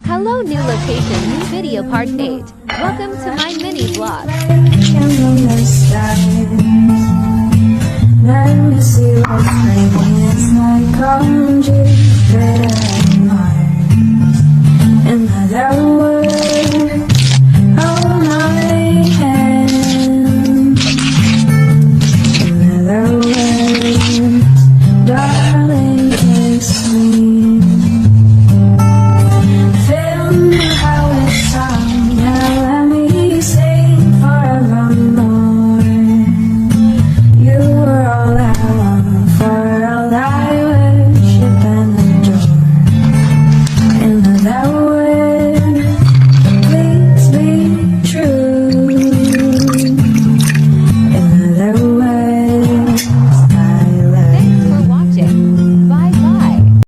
Hello, new location, new video part 8. Welcome to my mini vlog. Let me see what's making it's like